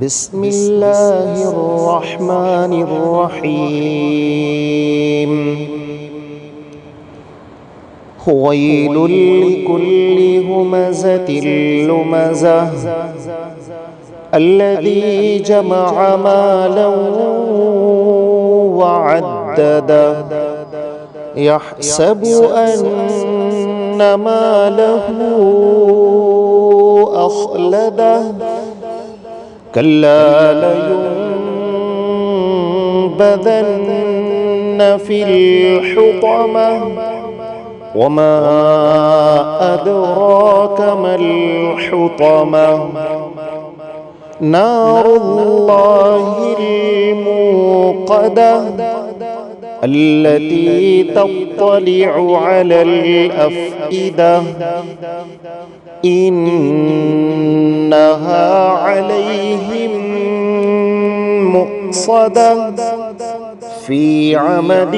بسم الله الرحمن الرحيم. ويل لكل همزة لمزة الذي جمع مالا وعدده يحسب أن ماله أخلده كلا لينبذن في الحطمة وما أدراك ما الحطمة نار الله الموقدة التي تطلع على الأفئدة إنها عليهم مؤصدة في عمد